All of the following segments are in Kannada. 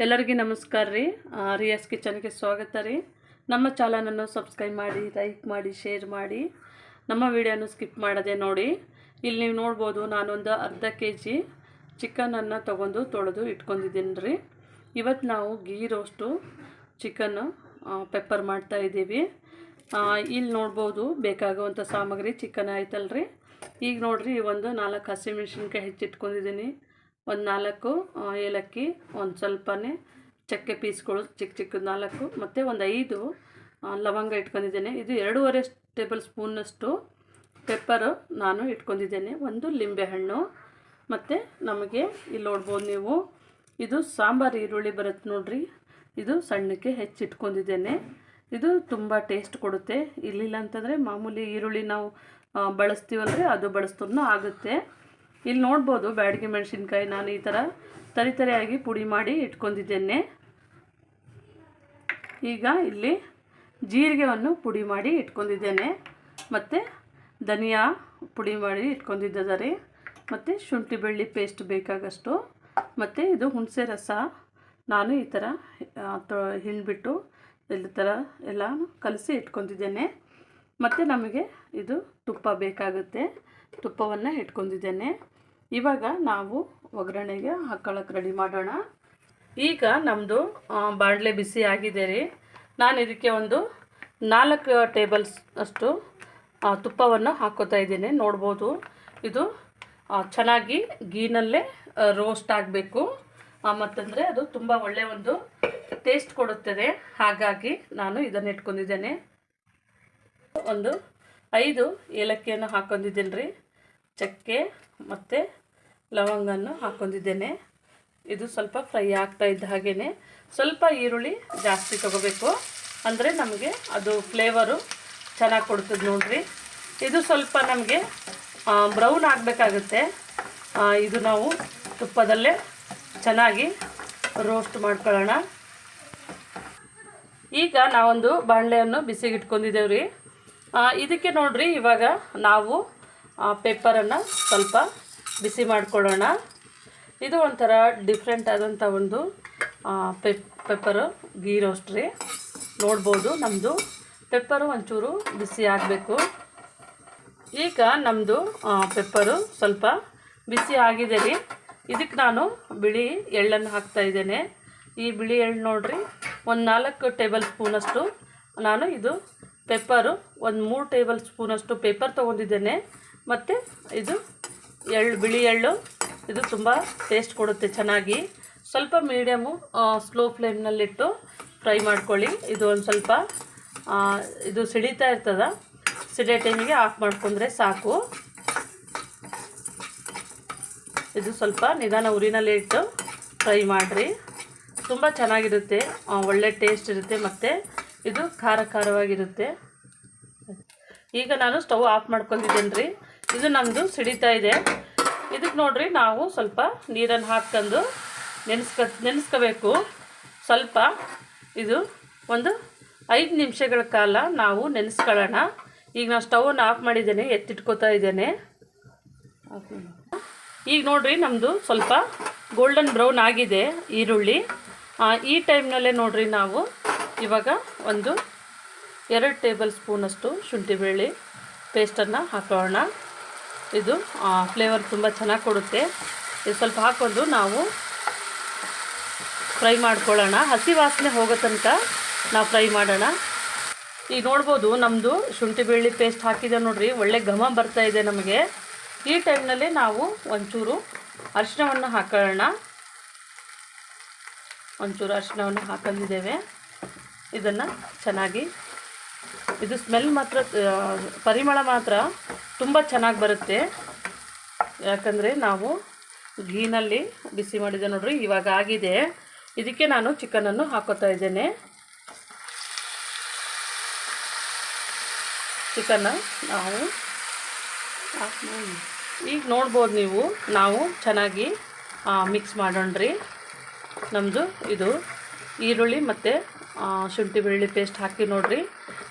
ಎಲ್ಲರಿಗೂ ನಮಸ್ಕಾರ ರೀ. ರಿಯಾಸ್ ಕಿಚನ್ಗೆ ಸ್ವಾಗತ ರೀ. ನಮ್ಮ ಚಾನಲನ್ನು ಸಬ್ಸ್ಕ್ರೈಬ್ ಮಾಡಿ, ಲೈಕ್ ಮಾಡಿ, ಶೇರ್ ಮಾಡಿ, ನಮ್ಮ ವಿಡಿಯೋನ ಸ್ಕಿಪ್ ಮಾಡದೆ ನೋಡಿ. ಇಲ್ಲಿ ನೀವು ನೋಡ್ಬೋದು, ನಾನೊಂದು ಅರ್ಧ kg ಚಿಕನನ್ನು ತೊಗೊಂಡು ತೊಳೆದು ಇಟ್ಕೊಂಡಿದ್ದೀನಿ ರೀ. ಇವತ್ತು ನಾವು ಗೀ ರೋಸ್ಟು ಚಿಕನ್ನು ಪೆಪ್ಪರ್ ಮಾಡ್ತಾ ಇದ್ದೀವಿ. ಇಲ್ಲಿ ನೋಡ್ಬೋದು ಬೇಕಾಗುವಂಥ ಸಾಮಗ್ರಿ ಚಿಕನ್ ಆಯ್ತಲ್ರಿ. ಈಗ ನೋಡ್ರಿ, ಒಂದು 4 ಹಸಿಮೆಣಸಿನ್ಕಾಯಿ ಹೆಚ್ಚಿಟ್ಕೊಂಡಿದ್ದೀನಿ, ಒಂದು 4 ಏಲಕ್ಕಿ, ಒಂದು ಸ್ವಲ್ಪನೇ ಚಕ್ಕೆ ಪೀಸ್ಗಳು ಚಿಕ್ಕ ಚಿಕ್ಕದು 4, ಮತ್ತು ಒಂದು 5 ಲವಂಗ ಇಟ್ಕೊಂಡಿದ್ದೇನೆ. ಇದು 2.5 ಟೇಬಲ್ ಸ್ಪೂನ್ನಷ್ಟು ಪೆಪ್ಪರು ನಾನು ಇಟ್ಕೊಂಡಿದ್ದೇನೆ. ಒಂದು ಲಿಂಬೆಹಣ್ಣು, ಮತ್ತು ನಮಗೆ ಇಲ್ಲಿ ನೋಡ್ಬೋದು ನೀವು, ಇದು ಸಾಂಬಾರು ಈರುಳ್ಳಿ ಬರುತ್ತೆ ನೋಡ್ರಿ, ಇದು ಸಣ್ಣಕ್ಕೆ ಹೆಚ್ಚಿಟ್ಕೊಂಡಿದ್ದೇನೆ. ಇದು ತುಂಬ ಟೇಸ್ಟ್ ಕೊಡುತ್ತೆ. ಇಲ್ಲಿಲ್ಲ ಅಂತಂದರೆ ಮಾಮೂಲಿ ಈರುಳ್ಳಿ ನಾವು ಬಳಸ್ತೀವಲ್ರಿ, ಅದು ಬಳಸಿದ್ರೂ ಆಗುತ್ತೆ. ಇಲ್ಲಿ ನೋಡ್ಬೋದು ಬ್ಯಾಡಗಿ ಮೆಣಸಿನ್ಕಾಯಿ ನಾನು ಈ ಥರ ತರಿತರಿಯಾಗಿ ಪುಡಿ ಮಾಡಿ ಇಟ್ಕೊಂಡಿದ್ದೇನೆ. ಈಗ ಇಲ್ಲಿ ಜೀರಿಗೆಯನ್ನು ಪುಡಿ ಮಾಡಿ ಇಟ್ಕೊಂಡಿದ್ದೇನೆ, ಮತ್ತು ಧನಿಯಾ ಪುಡಿ ಮಾಡಿ ಇಟ್ಕೊಂಡಿದ್ದಾರೆ, ಮತ್ತು ಶುಂಠಿ ಬೆಳ್ಳಿ ಪೇಸ್ಟ್ ಬೇಕಾಗಷ್ಟು, ಮತ್ತು ಇದು ಹುಣಸೆ ರಸ ನಾನು ಈ ಥರ ಹಿಂಡ್ಬಿಟ್ಟು ಈ ಥರ ಎಲ್ಲ ಕಲಸಿ ಇಟ್ಕೊಂಡಿದ್ದೇನೆ. ಮತ್ತು ನಮಗೆ ಇದು ತುಪ್ಪ ಬೇಕಾಗುತ್ತೆ, ತುಪ್ಪವನ್ನು ಇಟ್ಕೊಂಡಿದ್ದೇನೆ. ಇವಾಗ ನಾವು ಒಗ್ಗರಣೆಗೆ ಹಾಕೊಳ್ಳೋಕೆ ರೆಡಿ ಮಾಡೋಣ. ಈಗ ನಮ್ಮದು ಬಾಣಲೆ ಬಿಸಿ ಆಗಿದೆ ರೀ. ನಾನು ಇದಕ್ಕೆ ಒಂದು 4 ಟೇಬಲ್ಸ್ ಅಷ್ಟು ತುಪ್ಪವನ್ನು ಹಾಕ್ಕೋತಾ ಇದ್ದೇನೆ. ನೋಡ್ಬೋದು, ಇದು ಚೆನ್ನಾಗಿ ಗೀನಲ್ಲೇ ರೋಸ್ಟ್ ಆಗಬೇಕು, ಮತ್ತಂದರೆ ಅದು ತುಂಬ ಒಳ್ಳೆಯ ಒಂದು ಟೇಸ್ಟ್ ಕೊಡುತ್ತದೆ. ಹಾಗಾಗಿ ನಾನು ಇದನ್ನು ಇಟ್ಕೊಂಡಿದ್ದೇನೆ. ಒಂದು 5 ಏಲಕ್ಕಿಯನ್ನು ಹಾಕ್ಕೊಂಡಿದ್ದೀನಿ ರೀ, ಚಕ್ಕೆ ಮತ್ತು ಲವಂಗನ್ನು ಹಾಕ್ಕೊಂಡಿದ್ದೇನೆ. ಇದು ಸ್ವಲ್ಪ ಫ್ರೈ ಆಗ್ತಾ ಇದ್ದ ಹಾಗೇ ಸ್ವಲ್ಪ ಈರುಳ್ಳಿ ಜಾಸ್ತಿ ತೊಗೋಬೇಕು, ಅಂದರೆ ನಮಗೆ ಅದು ಫ್ಲೇವರು ಚೆನ್ನಾಗಿ ಕೊಡ್ತದೆ ನೋಡ್ರಿ. ಇದು ಸ್ವಲ್ಪ ನಮಗೆ ಬ್ರೌನ್ ಆಗಬೇಕಾಗುತ್ತೆ. ಇದು ನಾವು ತುಪ್ಪದಲ್ಲೇ ಚೆನ್ನಾಗಿ ರೋಸ್ಟ್ ಮಾಡ್ಕೊಳ್ಳೋಣ. ಈಗ ನಾವೊಂದು ಬಾಣಲೆಯನ್ನು ಬಿಸಿಗೆ ಇಟ್ಕೊಂಡಿದ್ದೇವೆ ರೀ. ಇದಕ್ಕೆ ನೋಡ್ರಿ, ಇವಾಗ ನಾವು ಪೆಪ್ಪರನ್ನು ಸ್ವಲ್ಪ ಬಿಸಿ ಮಾಡ್ಕೊಳ್ಳೋಣ. ಇದು ಒಂಥರ ಡಿಫ್ರೆಂಟ್ ಆದಂಥ ಒಂದು ಪೆಪ್ಪರು ಗೀ ರೋಸ್ಟ್ ರೀ. ನೋಡ್ಬೋದು, ನಮ್ಮದು ಪೆಪ್ಪರು ಒಂಚೂರು ಬಿಸಿ ಆಗಬೇಕು. ಈಗ ನಮ್ಮದು ಪೆಪ್ಪರು ಸ್ವಲ್ಪ ಬಿಸಿ ಆಗಿದೆ ರೀ. ಇದಕ್ಕೆ ನಾನು ಬಿಳಿ ಎಳ್ಳನ್ನು ಹಾಕ್ತಾಯಿದ್ದೇನೆ. ಈ ಬಿಳಿ ಎಳ್ಳು ನೋಡ್ರಿ, ಒಂದು 4 ಟೇಬಲ್ ಸ್ಪೂನಷ್ಟು ನಾನು ಇದು ಪೆಪ್ಪರು, ಒಂದು 3 ಟೇಬಲ್ ಸ್ಪೂನಷ್ಟು ಪೆಪ್ಪರ್ ತೊಗೊಂಡಿದ್ದೇನೆ. ಮತ್ತು ಇದು ಬಿಳಿ ಎಳ್ಳು, ಇದು ತುಂಬ ಟೇಸ್ಟ್ ಕೊಡುತ್ತೆ ಚೆನ್ನಾಗಿ. ಸ್ವಲ್ಪ ಮೀಡಿಯಮು ಸ್ಲೋ ಫ್ಲೇಮ್ನಲ್ಲಿಟ್ಟು ಫ್ರೈ ಮಾಡ್ಕೊಳ್ಳಿ. ಇದು ಒಂದು ಸ್ವಲ್ಪ ಇದು ಸಿಡಿತಾ ಇರ್ತದೆ, ಸಿಡಿಯೋ ಟೈಮಿಗೆ ಆಫ್ ಮಾಡ್ಕೊಂಡ್ರೆ ಸಾಕು. ಇದು ಸ್ವಲ್ಪ ನಿಧಾನ ಉರಿನಲ್ಲಿ ಇಟ್ಟು ಫ್ರೈ ಮಾಡಿರಿ, ತುಂಬ ಚೆನ್ನಾಗಿರುತ್ತೆ, ಒಳ್ಳೆ ಟೇಸ್ಟ್ ಇರುತ್ತೆ, ಮತ್ತು ಇದು ಖಾರವಾಗಿರುತ್ತೆ. ಈಗ ನಾನು ಸ್ಟವ್ ಆಫ್ ಮಾಡ್ಕೊಂಡಿದ್ದೇನೆ ರೀ. ಇದು ನಮ್ಮದು ಸಿಡಿತಾ ಇದೆ. ಇದಕ್ಕೆ ನೋಡ್ರಿ, ನಾವು ಸ್ವಲ್ಪ ನೀರನ್ನು ಹಾಕ್ಕೊಂಡು ನೆನೆಸ್ಕೋಬೇಕು ಸ್ವಲ್ಪ. ಇದು ಒಂದು 5 ನಿಮಿಷಗಳ ಕಾಲ ನಾವು ನೆನೆಸ್ಕೊಳ್ಳೋಣ. ಈಗ ನಾನು ಸ್ಟವನ್ನು ಆಫ್ ಮಾಡಿದ್ದೇನೆ, ಎತ್ತಿಟ್ಕೋತಾ ಇದ್ದೇನೆ. ಈಗ ನೋಡ್ರಿ, ನಮ್ಮದು ಸ್ವಲ್ಪ ಗೋಲ್ಡನ್ ಬ್ರೌನ್ ಆಗಿದೆ ಈರುಳ್ಳಿ. ಈ ಟೈಮ್ನಲ್ಲೇ ನೋಡ್ರಿ, ನಾವು ಇವಾಗ ಒಂದು 2 ಟೇಬಲ್ ಸ್ಪೂನಷ್ಟು ಶುಂಠಿ ಬೆಳ್ಳಿ ಪೇಸ್ಟನ್ನು ಹಾಕೋಣ. ಇದು ಫ್ಲೇವರ್ ತುಂಬ ಚೆನ್ನಾಗಿ ಕೊಡುತ್ತೆ. ಇದು ಸ್ವಲ್ಪ ಹಾಕ್ಕೊಂಡು ನಾವು ಫ್ರೈ ಮಾಡ್ಕೊಳ್ಳೋಣ, ಹಸಿ ವಾಸನೆ ಹೋಗೋ ತನಕ ನಾವು ಫ್ರೈ ಮಾಡೋಣ. ಈಗ ನೋಡ್ಬೋದು, ನಮ್ಮದು ಶುಂಠಿ ಬೆಳ್ಳಿ ಪೇಸ್ಟ್ ಹಾಕಿದೆ ನೋಡ್ರಿ, ಒಳ್ಳೆ ಘಮ ಬರ್ತಾ ಇದೆ ನಮಗೆ. ಈ ಟೈಮ್ನಲ್ಲಿ ನಾವು ಒಂಚೂರು ಅರಿಶಿಣವನ್ನು ಹಾಕೊಳ್ಳೋಣ. ಒಂಚೂರು ಅರಿಶಿಣವನ್ನು ಹಾಕೊಂಡಿದ್ದೇವೆ. ಇದನ್ನು ಚೆನ್ನಾಗಿ, ಇದು ಸ್ಮೆಲ್ ಮಾತ್ರ, ಪರಿಮಳ ಮಾತ್ರ ತುಂಬ ಚೆನ್ನಾಗಿ ಬರುತ್ತೆ, ಯಾಕಂದರೆ ನಾವು ಘೀನಲ್ಲಿ ಬಿಸಿ ಮಾಡಿದೆ ನೋಡ್ರಿ. ಇವಾಗ ಆಗಿದೆ. ಇದಕ್ಕೆ ನಾನು ಚಿಕನನ್ನು ಹಾಕೋತಾ ಇದ್ದೇನೆ. ಚಿಕನ್ನ ನಾವು ಈಗ ನೋಡ್ಬೋದು ನೀವು, ನಾವು ಚೆನ್ನಾಗಿ ಮಿಕ್ಸ್ ಮಾಡೋಣ್ರಿ. ನಮ್ಮದು ಇದು ಈರುಳ್ಳಿ ಮತ್ತು ಶುಂಠಿ ಬೆಳ್ಳುಳ್ಳಿ ಪೇಸ್ಟ್ ಹಾಕಿ ನೋಡ್ರಿ,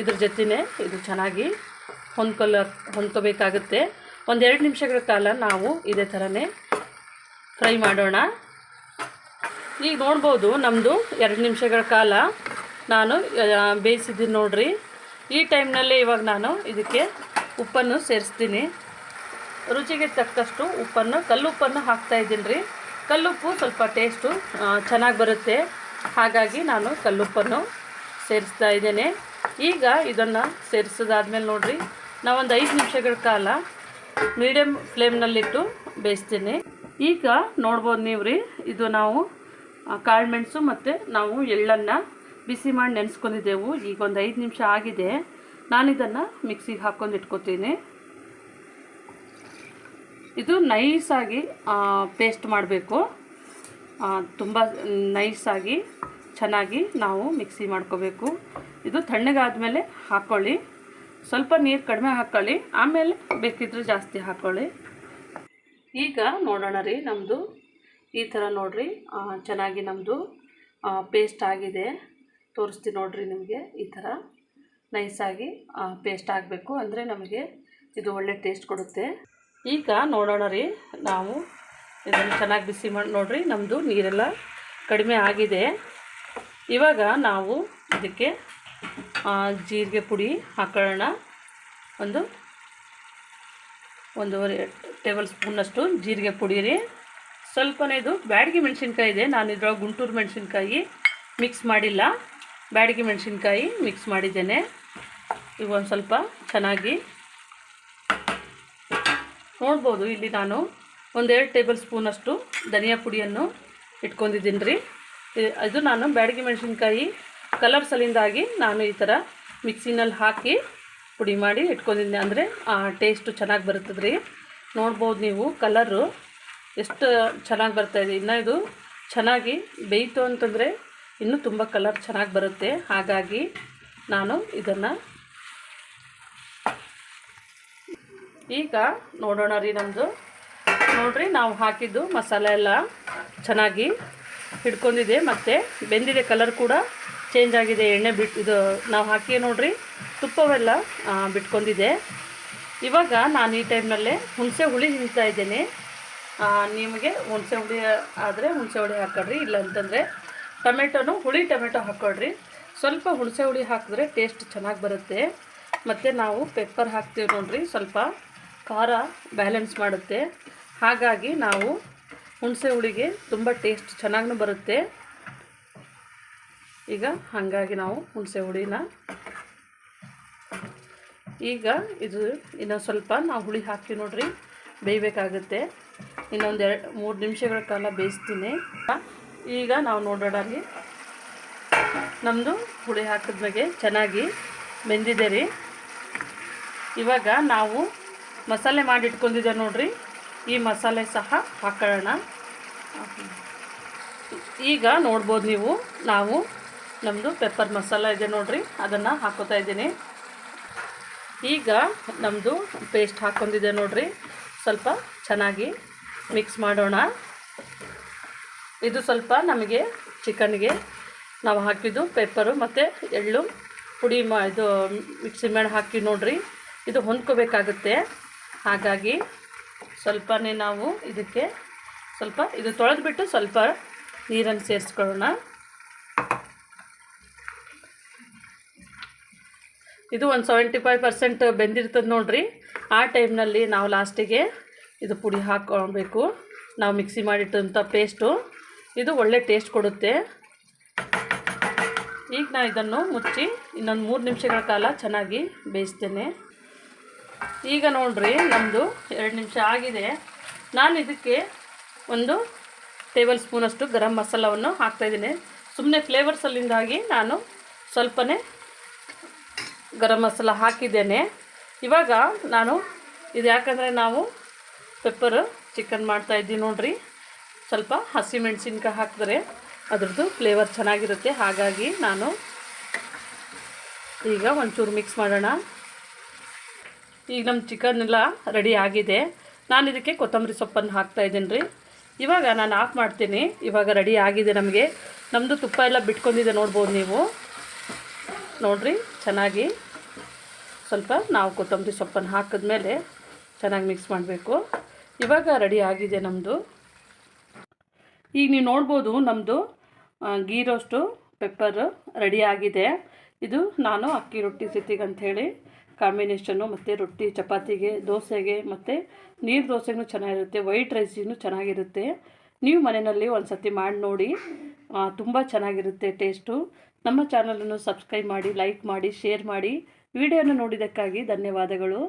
ಇದ್ರ ಜೊತೆನೇ ಇದು ಚೆನ್ನಾಗಿ ಹೊಂದ್ಕೋಬೇಕಾಗುತ್ತೆ. ಒಂದು 2 ನಿಮಿಷಗಳ ಕಾಲ ನಾವು ಇದೇ ಥರನೇ ಫ್ರೈ ಮಾಡೋಣ. ಈಗ ನೋಡ್ಬೋದು ನಮ್ಮದು 2 ನಿಮಿಷಗಳ ಕಾಲ ನಾನು ಬೇಯಿಸಿದ್ದೀನಿ ನೋಡಿರಿ. ಈ ಟೈಮ್ನಲ್ಲೇ ಇವಾಗ ನಾನು ಇದಕ್ಕೆ ಉಪ್ಪನ್ನು ಸೇರಿಸ್ತೀನಿ. ರುಚಿಗೆ ತಕ್ಕಷ್ಟು ಉಪ್ಪನ್ನು, ಕಲ್ಲುಪ್ಪನ್ನು ಹಾಕ್ತಾಯಿದ್ದೀನಿ ರೀ. ಕಲ್ಲುಪ್ಪು ಸ್ವಲ್ಪ ಟೇಸ್ಟು ಚೆನ್ನಾಗಿ ಬರುತ್ತೆ, ಹಾಗಾಗಿ ನಾನು ಕಲ್ಲುಪ್ಪನ್ನು ಸೇರಿಸ್ತಾ ಇದ್ದೇನೆ. ಈಗ ಇದನ್ನು ಸೇರಿಸೋದಾದ್ಮೇಲೆ ನೋಡಿರಿ, ನಾವೊಂದು 5 ನಿಮಿಷಗಳ ಕಾಲ ಮೀಡಿಯಮ್ ಫ್ಲೇಮ್ನಲ್ಲಿಟ್ಟು ಬೇಯಿಸ್ತೀನಿ. ಈಗ ನೋಡ್ಬೋದು ನೀವು ರೀ, ಇದು ನಾವು ಕಾಳುಮೆಣಸು ಮತ್ತು ನಾವು ಎಳ್ಳನ್ನು ಬಿಸಿ ಮಾಡಿ ನೆನೆಸ್ಕೊಂಡಿದ್ದೆವು. ಈಗ ಒಂದು 5 ನಿಮಿಷ ಆಗಿದೆ. ನಾನಿದನ್ನು ಮಿಕ್ಸಿಗೆ ಹಾಕ್ಕೊಂಡು ಇಟ್ಕೊತೀನಿ. ಇದು ನೈಸಾಗಿ ಪೇಸ್ಟ್ ಮಾಡಬೇಕು, ತುಂಬ ನೈಸಾಗಿ ಚೆನ್ನಾಗಿ ನಾವು ಮಿಕ್ಸಿ ಮಾಡ್ಕೋಬೇಕು. ಇದು ತಣ್ಣಗಾದ್ಮೇಲೆ ಹಾಕ್ಕೊಳ್ಳಿ, ಸ್ವಲ್ಪ ನೀರು ಕಡಿಮೆ ಹಾಕ್ಕೊಳ್ಳಿ, ಆಮೇಲೆ ಬೇಕಿದ್ರೆ ಜಾಸ್ತಿ ಹಾಕ್ಕೊಳ್ಳಿ. ಈಗ ನೋಡೋಣ ರೀ, ನಮ್ಮದು ಈ ಥರ ನೋಡಿರಿ ಚೆನ್ನಾಗಿ ನಮ್ಮದು ಪೇಸ್ಟ್ ಆಗಿದೆ. ತೋರಿಸ್ತೀನಿ ನೋಡಿರಿ ನಿಮಗೆ. ಈ ಥರ ನೈಸಾಗಿ ಪೇಸ್ಟ್ ಆಗಬೇಕು, ಅಂದರೆ ನಮಗೆ ಇದು ಒಳ್ಳೆ ಟೇಸ್ಟ್ ಕೊಡುತ್ತೆ. ಈಗ ನೋಡೋಣ ರೀ, ನಾವು ಇದನ್ನು ಚೆನ್ನಾಗಿ ಬಿಸಿ ಮಾಡಿ ನೋಡಿರಿ, ನಮ್ಮದು ನೀರೆಲ್ಲ ಕಡಿಮೆ ಆಗಿದೆ. ಇವಾಗ ನಾವು ಇದಕ್ಕೆ ಜೀರಿಗೆ ಪುಡಿ ಹಾಕೊಳ್ಳೋಣ. ಒಂದೂವರೆ ಟೇಬಲ್ ಸ್ಪೂನಷ್ಟು ಜೀರಿಗೆ ಪುಡಿ ರೀ. ಸ್ವಲ್ಪನೇ ಇದು ಬ್ಯಾಡಗಿ ಮೆಣಸಿನ್ಕಾಯಿ ಇದೆ, ನಾನು ಇದ್ರೊಳಗೆ ಗುಂಟೂರು ಮೆಣಸಿನ್ಕಾಯಿ ಮಿಕ್ಸ್ ಮಾಡಿಲ್ಲ, ಬ್ಯಾಡಗಿ ಮೆಣಸಿನ್ಕಾಯಿ ಮಿಕ್ಸ್ ಮಾಡಿದ್ದೇನೆ. ಈಗ ಒಂದು ಸ್ವಲ್ಪ ಚೆನ್ನಾಗಿ ನೋಡ್ಬೋದು. ಇಲ್ಲಿ ನಾನು 1-2 ಟೇಬಲ್ ಸ್ಪೂನಷ್ಟು ಧನಿಯಾ ಪುಡಿಯನ್ನು ಇಟ್ಕೊಂಡಿದ್ದೀನಿ ರೀ. ಇದು ನಾನು ಬ್ಯಾಡಗಿ ಮೆಣಸಿನ್ಕಾಯಿ ಕಲರ್ ಸಲಿಂದಾಗಿ ನಾನು ಈ ಥರ ಮಿಕ್ಸಿನಲ್ಲಿ ಹಾಕಿ ಪುಡಿ ಮಾಡಿ ಇಟ್ಕೊಂಡಿದ್ದೀನಿ, ಅಂದರೆ ಟೇಸ್ಟು ಚೆನ್ನಾಗಿ ಬರ್ತದೆ ರೀ. ನೋಡ್ಬೋದು ನೀವು ಕಲರು ಎಷ್ಟು ಚೆನ್ನಾಗಿ ಬರ್ತಾಯಿದೆ. ಇನ್ನು ಇದು ಚೆನ್ನಾಗಿ ಬೇಯಿತು ಅಂತಂದರೆ ಇನ್ನೂ ತುಂಬ ಕಲರ್ ಚೆನ್ನಾಗಿ ಬರುತ್ತೆ. ಹಾಗಾಗಿ ನಾನು ಇದನ್ನು ಈಗ ನೋಡೋಣ ರೀ. ನಮ್ಮದು ನೋಡಿರಿ, ನಾವು ಹಾಕಿದ್ದು ಮಸಾಲೆ ಎಲ್ಲ ಚೆನ್ನಾಗಿ ಹಿಡ್ಕೊಂಡಿದೆ ಮತ್ತು ಬೆಂದಿದೆ. ಕಲರ್ ಕೂಡ ಚೇಂಜ್ ಆಗಿದೆ, ಎಣ್ಣೆ ಬಿಟ್ಟು ಇದು ನಾವು ಹಾಕಿ ನೋಡಿರಿ ತುಪ್ಪವೆಲ್ಲ ಬಿಟ್ಕೊಂಡಿದೆ. ಇವಾಗ ನಾನು ಈ ಟೈಮ್ನಲ್ಲೇ ಹುಣಸೆ ಹುಳಿ ಹಿಂಡ್ತಾ ಇದ್ದೇನೆ. ನಿಮಗೆ ಹುಣಸೆ ಹುಳಿ ಆದರೆ ಹುಣಸೆ ಹುಳಿ ಹಾಕ್ಕೊಳ್ರಿ, ಇಲ್ಲ ಅಂತಂದರೆ ಹುಳಿ ಟೊಮೆಟೊ ಹಾಕ್ಕೊಳ್ರಿ. ಸ್ವಲ್ಪ ಹುಣಸೆ ಹುಳಿ ಹಾಕಿದ್ರೆ ಟೇಸ್ಟ್ ಚೆನ್ನಾಗಿ ಬರುತ್ತೆ. ಮತ್ತು ನಾವು ಪೆಪ್ಪರ್ ಹಾಕ್ತೀವಿ ನೋಡಿರಿ, ಸ್ವಲ್ಪ ಖಾರ ಬ್ಯಾಲೆನ್ಸ್ ಮಾಡುತ್ತೆ. ಹಾಗಾಗಿ ನಾವು ಹುಣಸೆ ಹುಳಿಗೆ ತುಂಬ ಟೇಸ್ಟ್ ಚೆನ್ನಾಗೂ ಬರುತ್ತೆ. ಈಗ ಹಾಗಾಗಿ ನಾವು ಹುಣಸೆ ಹುಳಿನ ಈಗ ಇದು ಇನ್ನೊಂದು ಸ್ವಲ್ಪ ನಾವು ಹುಳಿ ಹಾಕಿ ನೋಡಿರಿ ಬೇಯಬೇಕಾಗುತ್ತೆ. ಇನ್ನೊಂದು 2-3 ನಿಮಿಷಗಳ ಕಾಲ ಬೇಯಿಸ್ತೀನಿ. ಈಗ ನಾವು ನೋಡೋಣ ರೀ, ನಮ್ಮದು ಹುಳಿ ಹಾಕಿದ್ಮೇಲೆ ಚೆನ್ನಾಗಿ ಬೆಂದಿದೆ ರೀ. ಇವಾಗ ನಾವು ಮಸಾಲೆ ಮಾಡಿ ಇಟ್ಕೊಂಡಿದ್ದೆ ನೋಡಿರಿ, ಈ ಮಸಾಲೆ ಸಹ ಹಾಕೊಳ್ಳೋಣ. ಈಗ ನೋಡ್ಬೋದು ನೀವು, ನಾವು ನಮ್ಮದು ಪೆಪ್ಪರ್ ಮಸಾಲ ಇದೆ ನೋಡಿರಿ, ಅದನ್ನು ಹಾಕೋತಾ ಇದ್ದೀನಿ. ಈಗ ನಮ್ಮದು ಪೇಸ್ಟ್ ಹಾಕ್ಕೊಂಡಿದೆ ನೋಡಿರಿ, ಸ್ವಲ್ಪ ಚೆನ್ನಾಗಿ ಮಿಕ್ಸ್ ಮಾಡೋಣ. ಇದು ಸ್ವಲ್ಪ ನಮಗೆ ಚಿಕನ್ಗೆ ನಾವು ಹಾಕಿದ್ದು ಪೆಪ್ಪರು ಮತ್ತು ಎಳ್ಳು ಪುಡಿ ಇದು ಮಿಕ್ಸಿ ಮಾಡಿ ಹಾಕಿ ನೋಡಿರಿ, ಇದು ಹೊಂದ್ಕೋಬೇಕಾಗುತ್ತೆ. ಹಾಗಾಗಿ ಸ್ವಲ್ಪನೇ ನಾವು ಇದಕ್ಕೆ ಸ್ವಲ್ಪ ಇದು ತೊಳೆದ್ಬಿಟ್ಟು ಸ್ವಲ್ಪ ನೀರನ್ನು ಸೇರಿಸ್ಕೊಳ್ಳೋಣ. ಇದು ಒಂದು 75% ಬೆಂದಿರ್ತದೆ ನೋಡಿರಿ. ಆ ಟೈಮ್ನಲ್ಲಿ ನಾವು ಲಾಸ್ಟಿಗೆ ಇದು ಪುಡಿ ಹಾಕ್ಕೊಳ್ಬೇಕು. ನಾವು ಮಿಕ್ಸಿ ಮಾಡಿಟ್ಟಂಥ ಪೇಸ್ಟು ಇದು ಒಳ್ಳೆ ಟೇಸ್ಟ್ ಕೊಡುತ್ತೆ. ಈಗ ನಾನು ಇದನ್ನು ಮುಚ್ಚಿ ಇನ್ನೊಂದು 3 ನಿಮಿಷಗಳ ಕಾಲ ಚೆನ್ನಾಗಿ ಬೇಯಿಸ್ತೇನೆ. ಈಗ ನೋಡಿರಿ, ನಮ್ಮದು 2 ನಿಮಿಷ ಆಗಿದೆ. ನಾನು ಇದಕ್ಕೆ 1 ಟೇಬಲ್ ಸ್ಪೂನಷ್ಟು ಗರಂ ಮಸಾಲವನ್ನು ಹಾಕ್ತಾಯಿದ್ದೀನಿ. ಸುಮ್ಮನೆ ಫ್ಲೇವರ್ಸಲ್ಲಿಂದಾಗಿ ನಾನು ಸ್ವಲ್ಪನೇ ಗರಂ ಮಸಾಲ ಹಾಕಿದ್ದೇನೆ. ಇವಾಗ ನಾನು ಇದು ಯಾಕಂದರೆ ನಾವು ಪೆಪ್ಪರ್ ಚಿಕನ್ ಮಾಡ್ತಾಯಿದ್ದೀವಿ ನೋಡಿರಿ, ಸ್ವಲ್ಪ ಹಸಿಮೆಣಸಿನ್ಕಾಯಿ ಹಾಕಿದ್ರೆ ಅದ್ರದ್ದು ಫ್ಲೇವರ್ ಚೆನ್ನಾಗಿರುತ್ತೆ. ಹಾಗಾಗಿ ನಾನು ಈಗ ಒಂಚೂರು ಮಿಕ್ಸ್ ಮಾಡೋಣ. ಈಗ ನಮ್ಮ ಚಿಕನ್ ಎಲ್ಲ ರೆಡಿ ಆಗಿದೆ. ನಾನು ಇದಕ್ಕೆ ಕೊತ್ತಂಬರಿ ಸೊಪ್ಪನ್ನು ಹಾಕ್ತಾಯಿದ್ದೀನಿ ರೀ. ಇವಾಗ ನಾನು ಆಫ್ ಮಾಡ್ತೀನಿ. ಇವಾಗ ರೆಡಿ ಆಗಿದೆ. ನಮ್ಮದು ತುಪ್ಪ ಎಲ್ಲ ಬಿಟ್ಕೊಂಡಿದೆ ನೋಡ್ಬೋದು ನೀವು ನೋಡಿರಿ. ಚೆನ್ನಾಗಿ ಸ್ವಲ್ಪ ನಾವು ಕೊತ್ತಂಬರಿ ಸೊಪ್ಪನ್ನು ಹಾಕಿದ್ಮೇಲೆ ಚೆನ್ನಾಗಿ ಮಿಕ್ಸ್ ಮಾಡಬೇಕು. ಇವಾಗ ರೆಡಿ ಆಗಿದೆ ನಮ್ಮದು. ಈಗ ನೀವು ನೋಡ್ಬೋದು ನಮ್ಮದು ಗೀ ರೋಸ್ಟು ಪೆಪ್ಪರ್ ರೆಡಿ ಆಗಿದೆ. ಇದು ನಾನು ಅಕ್ಕಿ ರೊಟ್ಟಿ ಜೊತೆಗೆ ಅಂಥೇಳಿ ಕಾಂಬಿನೇಷನ್ನು, ಮತ್ತು ರೊಟ್ಟಿ ಚಪಾತಿಗೆ, ದೋಸೆಗೆ ಮತ್ತು ನೀರು ದೋಸೆಗೂ ಚೆನ್ನಾಗಿರುತ್ತೆ, ವೈಟ್ ರೈಸಿಗೂ ಚೆನ್ನಾಗಿರುತ್ತೆ. ನೀವು ಮನೆಯಲ್ಲಿ ಒಂದು ಸತಿ ಮಾಡಿ ನೋಡಿ, ತುಂಬ ಚೆನ್ನಾಗಿರುತ್ತೆ ಟೇಸ್ಟು. ನಮ್ಮ ಚಾನಲನ್ನು ಸಬ್ಸ್ಕ್ರೈಬ್ ಮಾಡಿ, ಲೈಕ್ ಮಾಡಿ, ಶೇರ್ ಮಾಡಿ. ವಿಡಿಯೋನ ನೋಡಿದ್ದಕ್ಕಾಗಿ ಧನ್ಯವಾದಗಳು.